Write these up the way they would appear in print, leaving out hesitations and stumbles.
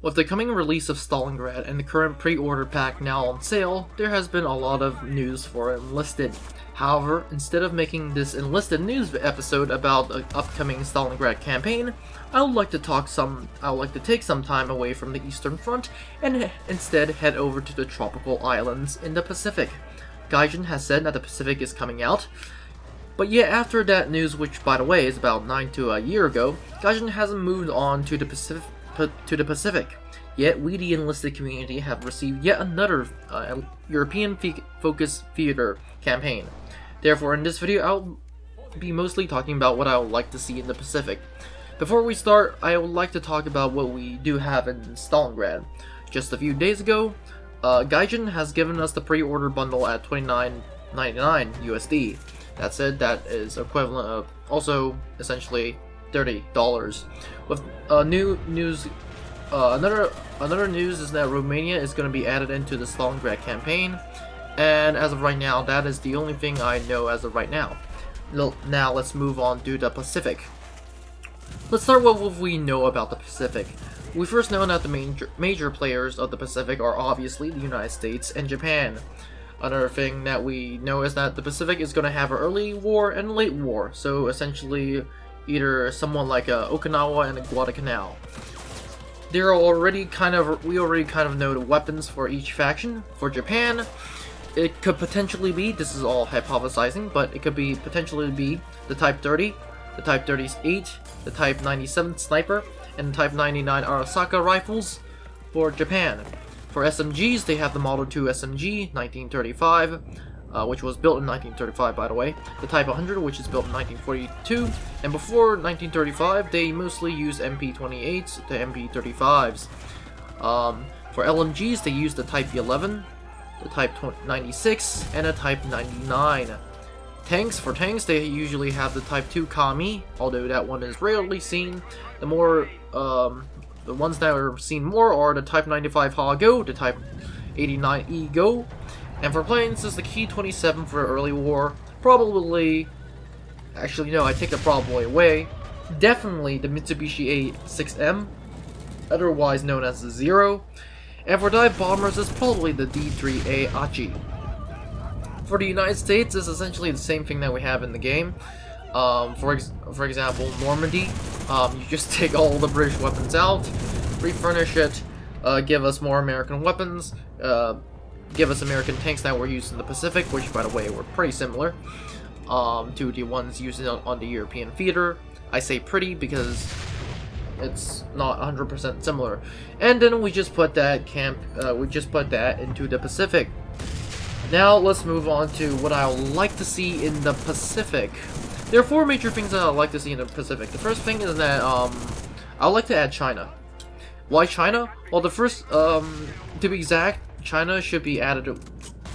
With the coming release of Stalingrad and the current pre-order pack now on sale, there has been a lot of news for Enlisted. However, instead of making this Enlisted news episode about the upcoming Stalingrad campaign, I would like to take some time away from the Eastern Front and instead head over to the tropical islands in the Pacific. Gaijin has said that the Pacific is coming out, but yet after that news, which by the way is about 9 to a year ago, Gaijin hasn't moved on to the Pacific. Yet we, the Enlisted community, have received yet another European-focused theater campaign. Therefore, in this video, I'll be mostly talking about what I would like to see in the Pacific. Before we start, I would like to talk about what we do have in Stalingrad. Just a few days ago, Gaijin has given us the pre-order bundle at $29.99 USD. That said, that is equivalent of also essentially $30. With new news, another news is that Romania is going to be added into the Stalingrad campaign, and as of right now, that is the only thing I know as of right now. Now let's move on to the Pacific. Let's start with what we know about the Pacific. We first know that the major players of the Pacific are obviously the United States and Japan. Another thing that we know is that the Pacific is going to have an early war and late war, so essentially either someone like Okinawa and Guadalcanal. We already kind of know the weapons for each faction. For Japan, it could potentially be, this is all hypothesizing, but it could potentially be the Type 30, the Type 38, the Type 97 Sniper, and the Type 99 Arasaka rifles for Japan. For SMGs, they have the Model 2 SMG, 1935, which was built in 1935 by the way, the Type 100, which is built in 1942, and before 1935, they mostly used MP28s to MP35s. For LMGs, they used the Type 11, the Type 96, and a Type 99. For tanks, they usually have the Type 2 Kami, although that one is rarely seen. The ones that are seen more are the Type 95 Ha-Go, the Type 89 E-Go, and for planes, is the Ki-27 for early war. Actually no, I take the probably away. Definitely the Mitsubishi A6M, otherwise known as the Zero. And for dive bombers, it's probably the D-3A Achi. For the United States, it's essentially the same thing that we have in the game. For example, Normandy, you just take all the British weapons out, refurnish it, give us more American weapons, give us American tanks that were used in the Pacific, which by the way were pretty similar to the ones used on the European theater. I say pretty because it's not 100% similar. And then we just put that into the Pacific. Now let's move on to what I would like to see in the Pacific. There are four major things that I'd like to see in the Pacific. The first thing is that I'd like to add China. Why China? Well, the first, to be exact, China should be added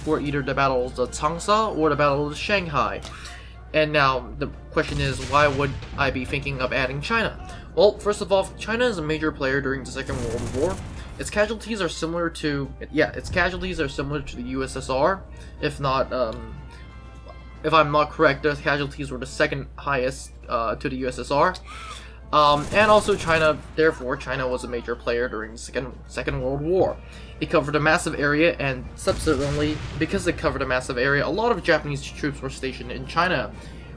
for either the battles of Changsha or the battle of Shanghai. And now the question is, why would I be thinking of adding China? Well, first of all, China is a major player during the Second World War. Its casualties are similar to the USSR, if not. If I'm not correct, their casualties were the second highest to the USSR. And also China was a major player during the Second World War. It covered a massive area, and subsequently, because it covered a massive area, a lot of Japanese troops were stationed in China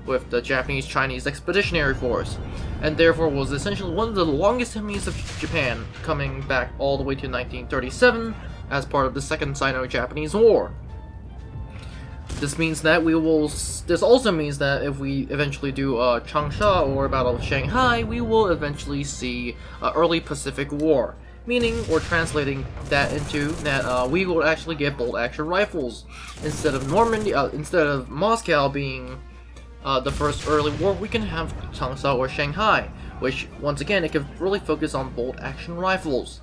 with the Japanese-Chinese Expeditionary Force, and therefore was essentially one of the longest enemies of Japan, coming back all the way to 1937 as part of the Second Sino-Japanese War. This also means that if we eventually do Changsha or Battle of Shanghai, we will eventually see early Pacific War. Meaning, or translating that into that we will actually get bolt-action rifles. Instead of Moscow being the first early war, we can have Changsha or Shanghai, which once again it can really focus on bolt-action rifles.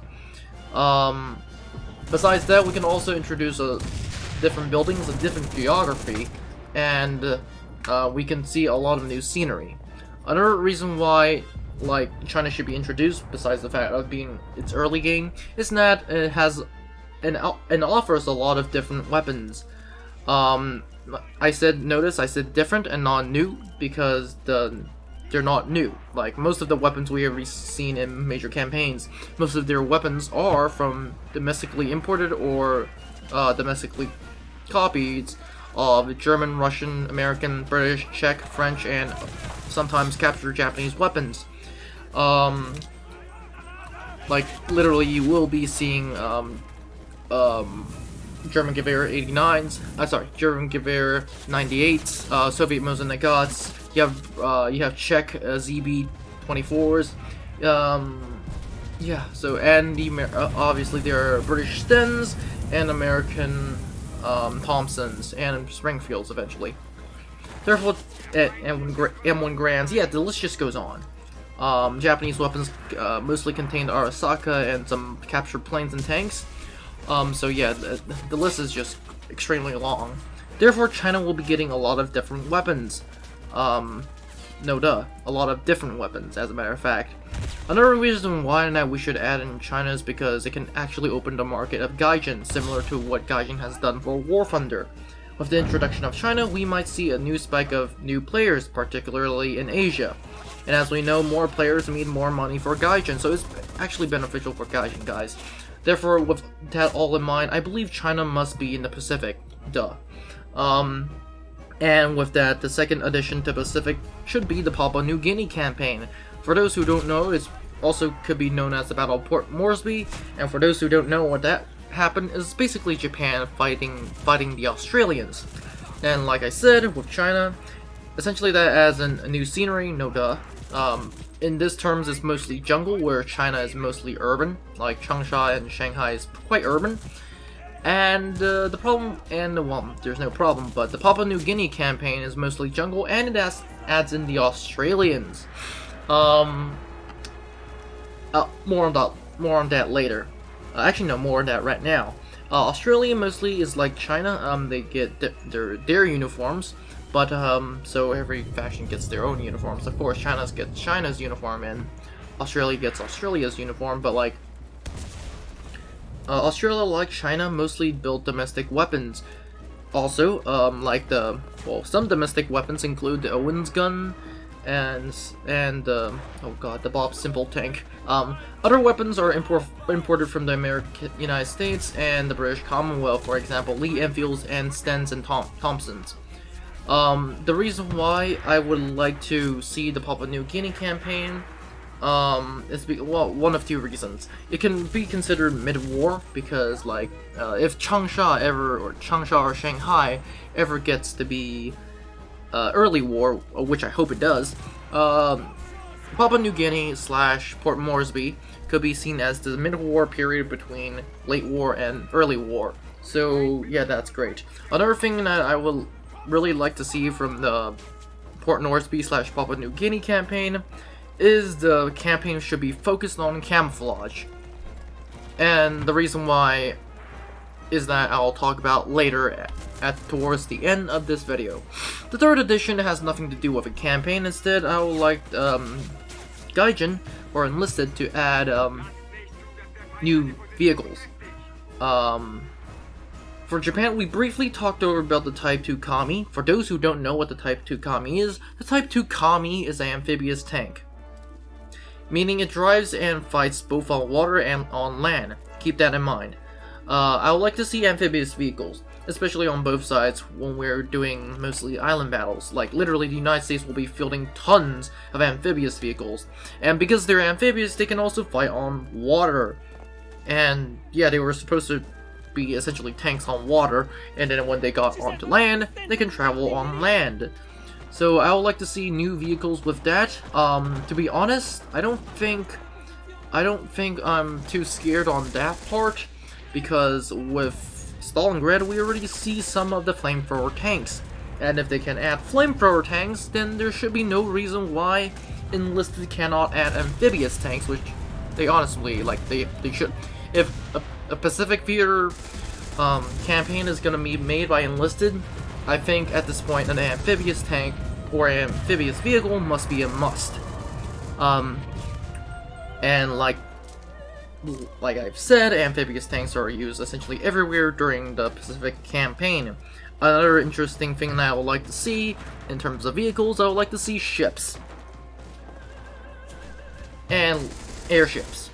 Besides that, we can also introduce different buildings, a different geography, and we can see a lot of new scenery. Another reason why China should be introduced, besides the fact of being its early game, is that it has and offers a lot of different weapons. I said different and not new, because the they're not new. Like most of the weapons we have seen in major campaigns, most of their weapons are from domestically imported or domestically copied of German, Russian, American, British, Czech, French, and sometimes captured Japanese weapons. Like literally, you will be seeing German Gewehr 89s. German Gewehr 98s. Soviet Mosin Nagats. You have Czech ZB 24s. Yeah. So and obviously there are British Stens and American Thompsons and Springfields eventually. Therefore, M1 Grands. Yeah, the list just goes on. Japanese weapons mostly contained Arasaka and some captured planes and tanks. So yeah, the list is just extremely long. Therefore, China will be getting a lot of different weapons. No duh, a lot of different weapons, as a matter of fact. Another reason why we should add in China is because it can actually open the market of Gaijin, similar to what Gaijin has done for War Thunder. With the introduction of China, we might see a new spike of new players, particularly in Asia. And as we know, more players mean more money for Gaijin, so it's actually beneficial for Gaijin guys. Therefore, with that all in mind, I believe China must be in the Pacific. Duh. And with that, the second addition to Pacific should be the Papua New Guinea campaign. For those who don't know, it also could be known as the Battle of Port Moresby, and for those who don't know what that happened, is basically Japan fighting the Australians. And like I said, with China, essentially that adds a new scenery, no duh. In this terms, it's mostly jungle, where China is mostly urban, like Changsha and Shanghai is quite urban. And the problem, well, there's no problem, but the Papua New Guinea campaign is mostly jungle, and it adds in the Australians. More on that later. Actually, no, more on that right now. Australia mostly is like China. They get their uniforms, but so every faction gets their own uniforms. Of course, China gets China's uniform, and Australia gets Australia's uniform. But like Australia, like China, mostly build domestic weapons. Also, some domestic weapons include the Owens gun and oh god, the Bob Simple tank. Other weapons are imported from the United States and the British Commonwealth, for example, Lee Enfields and Stens and Thompsons. The reason why I would like to see the Papua New Guinea campaign is one of two reasons. It can be considered mid-war because, like, if Changsha or Shanghai ever gets to be early war, which I hope it does, Papua New Guinea / Port Moresby could be seen as the mid-war period between late war and early war. So yeah, that's great. Another thing that I would really like to see from the Port Moresby / Papua New Guinea campaign is the campaign should be focused on camouflage. And the reason why is that I'll talk about later towards the end of this video. The third edition has nothing to do with a campaign. Instead, I would like Gaijin or Enlisted to add new vehicles. For Japan, we briefly talked over about the Type 2 Kami. For those who don't know what the Type 2 Kami is, the Type 2 Kami is an amphibious tank, meaning it drives and fights both on water and on land. Keep that in mind. I would like to see amphibious vehicles, especially on both sides when we're doing mostly island battles. Like, literally, the United States will be fielding tons of amphibious vehicles. And because they're amphibious, they can also fight on water. And yeah, they were supposed to be essentially tanks on water, and then when they got onto land, they can travel on land. So I would like to see new vehicles with that. To be honest, I don't think I'm too scared on that part, because with Stalingrad we already see some of the flamethrower tanks, and if they can add flamethrower tanks, then there should be no reason why Enlisted cannot add amphibious tanks, which they honestly, like, they should. If a Pacific Theater campaign is gonna be made by Enlisted, I think at this point an amphibious tank or an amphibious vehicle must be a must. And like I've said, amphibious tanks are used essentially everywhere during the Pacific campaign. Another interesting thing that I would like to see in terms of vehicles, I would like to see ships. and airships.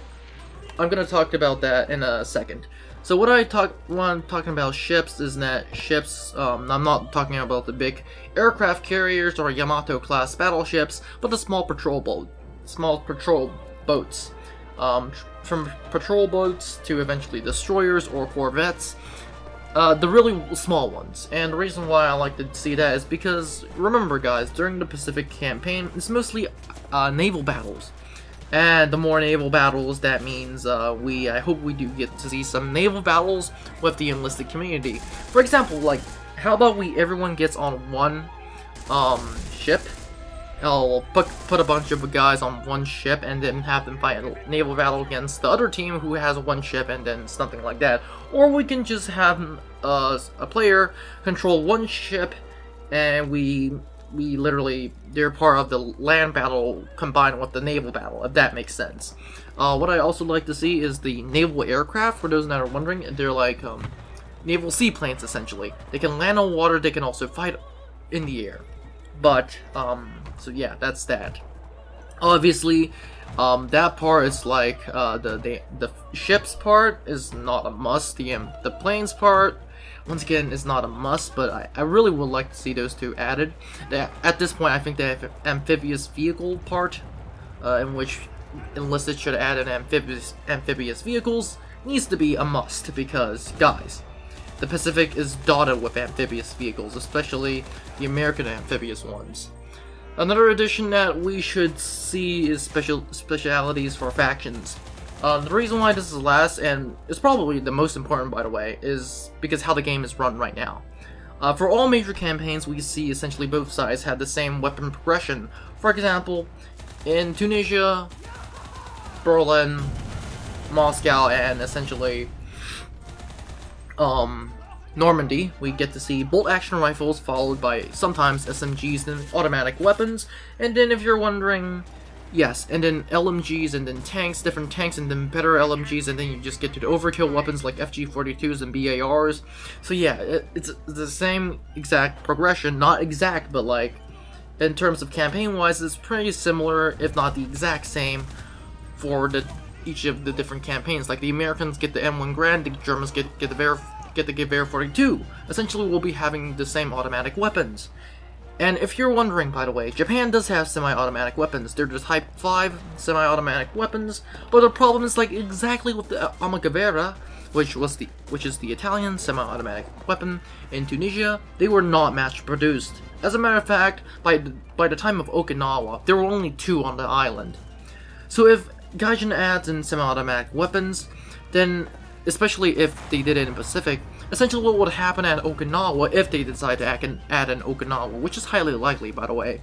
I'm gonna talk about that in a second. So when I'm talking about ships is that ships, I'm not talking about the big aircraft carriers or Yamato class battleships, but the small patrol boats. From patrol boats to eventually destroyers or corvettes, the really small ones. And the reason why I like to see that is because, remember guys, during the Pacific campaign, it's mostly naval battles. And the more naval battles, that means I hope we do get to see some naval battles with the enlisted community. For example, like, how about everyone gets on one ship? I'll put a bunch of guys on one ship and then have them fight a naval battle against the other team who has one ship, and then something like that. Or we can just have a player control one ship, and they're part of the land battle combined with the naval battle, if that makes sense. What I also like to see is the naval aircraft. For those that are wondering, they're like naval seaplanes essentially. They can land on water, they can also fight in the air. But, so yeah, that's that. Obviously, that part is like, the ships part is not a must. The planes part, once again, is not a must, but I really would like to see those two added. At this point, I think the amphibious vehicle part, in which Enlisted should add an amphibious vehicles, needs to be a must, because, guys, the Pacific is dotted with amphibious vehicles, especially the American amphibious ones. Another addition that we should see is specialities for factions. The reason why this is last, and it's probably the most important by the way, is because how the game is run right now. For all major campaigns, we see essentially both sides have the same weapon progression. For example, in Tunisia, Berlin, Moscow, and essentially Normandy, we get to see bolt-action rifles followed by sometimes SMGs and automatic weapons. And then if you're wondering, yes, and then LMGs, and then tanks, different tanks, and then better LMGs, and then you just get to the overkill weapons like FG-42s and BARs. So yeah, it's the same exact progression, not exact, but like, in terms of campaign-wise, it's pretty similar, if not the exact same, for each of the different campaigns. Like the Americans get the M1 Grand, the Germans get the Gewehr 42. Essentially, we'll be having the same automatic weapons. And if you're wondering, by the way, Japan does have semi-automatic weapons. They're the Type 5 semi-automatic weapons, but the problem is like exactly with the Amagavera, which is the Italian semi-automatic weapon in Tunisia. They were not mass-produced. As a matter of fact, by the time of Okinawa, there were only 2 on the island. So if Gaijin adds in semi-automatic weapons, then, especially if they did it in Pacific, essentially what would happen at Okinawa if they decide to add an Okinawa, which is highly likely, by the way.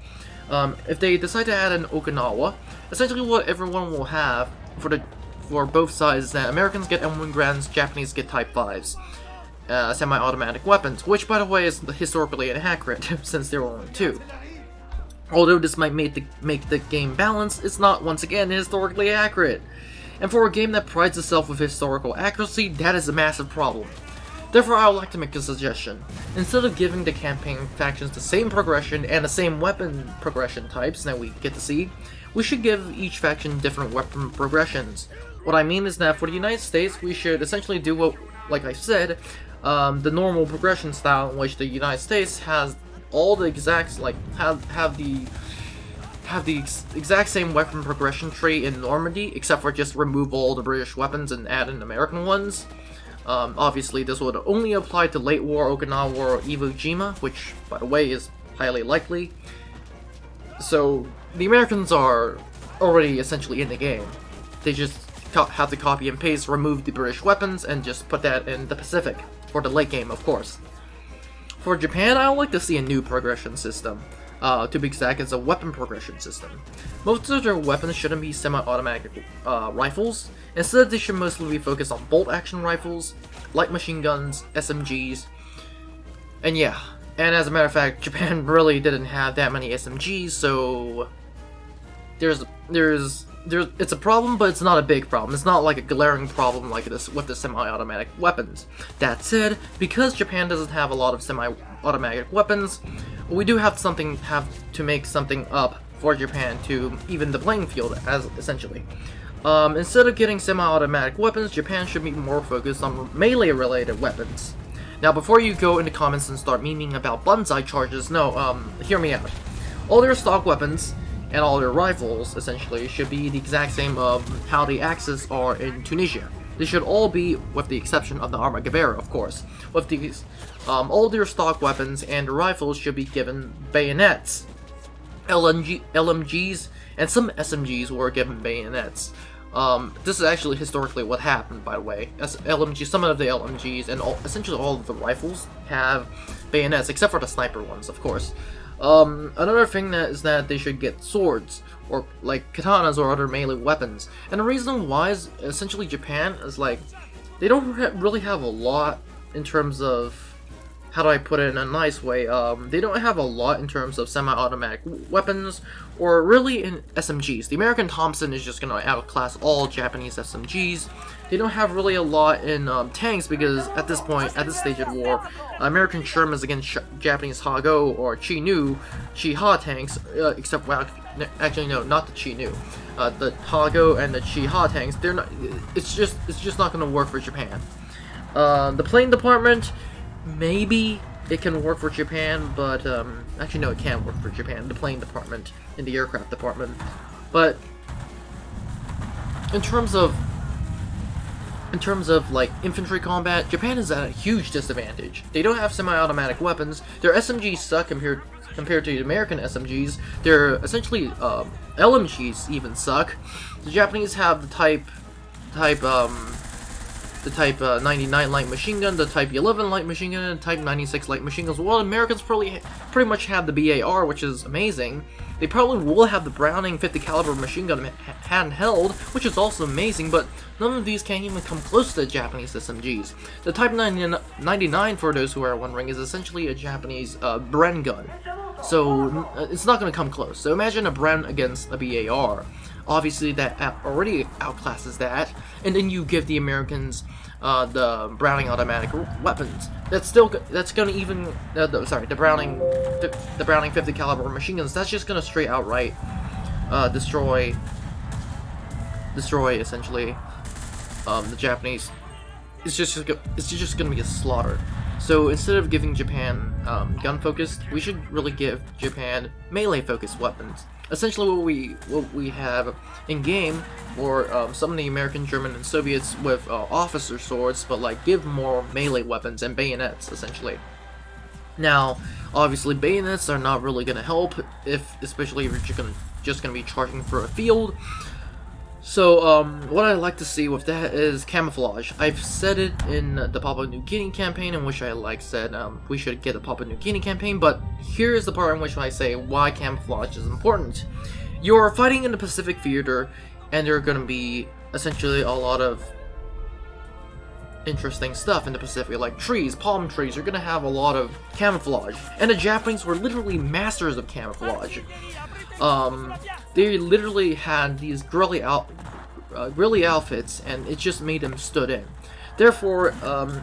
If they decide to add an Okinawa, essentially what everyone will have for both sides is that Americans get M1 Grands, Japanese get Type 5s, semi-automatic weapons, which, by the way, is historically inaccurate, since there were only 2. Although this might make the game balanced, it's not, once again, historically accurate. And for a game that prides itself with historical accuracy, that is a massive problem. Therefore, I would like to make a suggestion. Instead of giving the campaign factions the same progression and the same weapon progression types that we get to see, we should give each faction different weapon progressions. What I mean is that for the United States, we should essentially do what, like I said, the normal progression style in which the United States has all the exact, like, have the exact same weapon progression tree in Normandy, except for just remove all the British weapons and add in American ones. Obviously, this would only apply to late war Okinawa or Iwo Jima, which, by the way, is highly likely. So, the Americans are already essentially in the game. They just have to copy and paste, remove the British weapons, and just put that in the Pacific, for the late game, of course. For Japan, I would like to see a new progression system. To be exact, it's a weapon progression system. Most of their weapons shouldn't be semi-automatic rifles. Instead, they should mostly be focused on bolt-action rifles, light machine guns, SMGs, and yeah. And as a matter of fact, Japan really didn't have that many SMGs, so it's a problem, but it's not a big problem. It's not like a glaring problem like this with the semi-automatic weapons. That said, because Japan doesn't have a lot of semi-automatic weapons, we do have to make something up for Japan to even the playing field, as essentially. Instead of getting semi-automatic weapons, Japan should be more focused on melee-related weapons. Now, before you go into comments and start memeing about bonsai charges, no, hear me out. All their stock weapons and all their rifles, essentially, should be the exact same of how the Axis are in Tunisia. They should all be, with the exception of the Armagavera, of course. With these, all their stock weapons and rifles should be given bayonets. LMGs, and some SMGs were given bayonets. This is actually historically what happened, by the way. Some of the LMGs and essentially all of the rifles have bayonets, except for the sniper ones, of course. Another thing is that they should get swords, or like katanas or other melee weapons. And the reason why is essentially Japan is like, they don't really have a lot in terms of, how do I put it in a nice way, they don't have a lot in terms of semi-automatic weapons, or really in SMGs. The American Thompson is just going to outclass all Japanese SMGs. They don't have really a lot in tanks, because at this point, at this stage of war, American Shermans against Japanese Hago or Chi-Ha tanks, except, well, actually no, not the Chi-Nu. The Hago and the Chi-Ha tanks, they're not, it's just not going to work for Japan. The plane department, maybe it can work for Japan, but actually no, it can't work for Japan. The plane department and the aircraft department, but in terms of like infantry combat, Japan is at a huge disadvantage. They don't have semi-automatic weapons. Their SMGs suck compared to the American SMGs. Their essentially LMGs even suck. The Japanese have the Type 99 light machine gun, the Type 11 light machine gun, and the Type 96 light machine guns. Well, Americans pretty much have the BAR, which is amazing. They probably will have the Browning 50 caliber machine gun handheld, which is also amazing, but none of these can even come close to the Japanese SMGs. The Type 99, for those who are wondering, is essentially a Japanese Bren gun, so it's not going to come close. So imagine a Bren against a BAR. Obviously, that already outclasses that, and then you give the Americans the Browning automatic weapons. That's going to even the Browning 50 caliber machine guns. That's just going to straight outright destroy essentially the Japanese. It's just going to be a slaughter. So instead of giving Japan gun focused, we should really give Japan melee focused weapons. Essentially what we have in game, or some of the American, German, and Soviets with officer swords, but like give more melee weapons and bayonets essentially. Now, obviously bayonets are not really going to help, especially if you're just going to be charging for a field. So, what I'd like to see with that is camouflage. I've said it in the Papua New Guinea campaign, in which I said we should get a Papua New Guinea campaign, but here's the part in which I say why camouflage is important. You're fighting in the Pacific theater, and there are going to be essentially a lot of interesting stuff in the Pacific, like trees, palm trees. You're going to have a lot of camouflage, and the Japanese were literally masters of camouflage. They literally had these grilly outfits, and it just made them stood in. Therefore,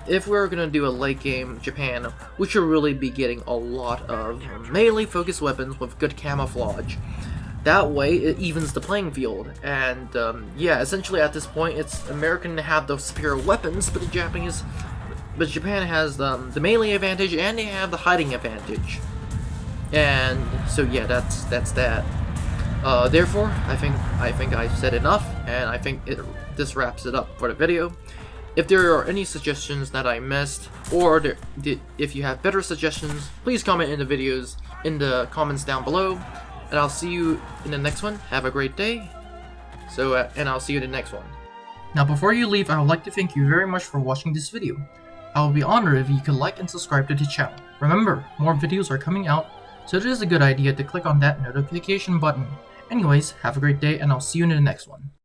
if we're gonna do a late game Japan, we should really be getting a lot of melee focused weapons with good camouflage. That way, it evens the playing field. And yeah, essentially at this point, it's American to have the superior weapons, but Japan has the melee advantage, and they have the hiding advantage. And so yeah, that's that. Therefore, I think I've said enough, and I think this wraps it up for the video. If there are any suggestions that I missed, or if you have better suggestions, please comment in the comments down below, and I'll see you in the next one. Have a great day. And I'll see you in the next one. Now, before you leave, I would like to thank you very much for watching this video. I would be honored if you could like and subscribe to the channel. Remember, more videos are coming out, so it is a good idea to click on that notification button. Anyways, have a great day, and I'll see you in the next one.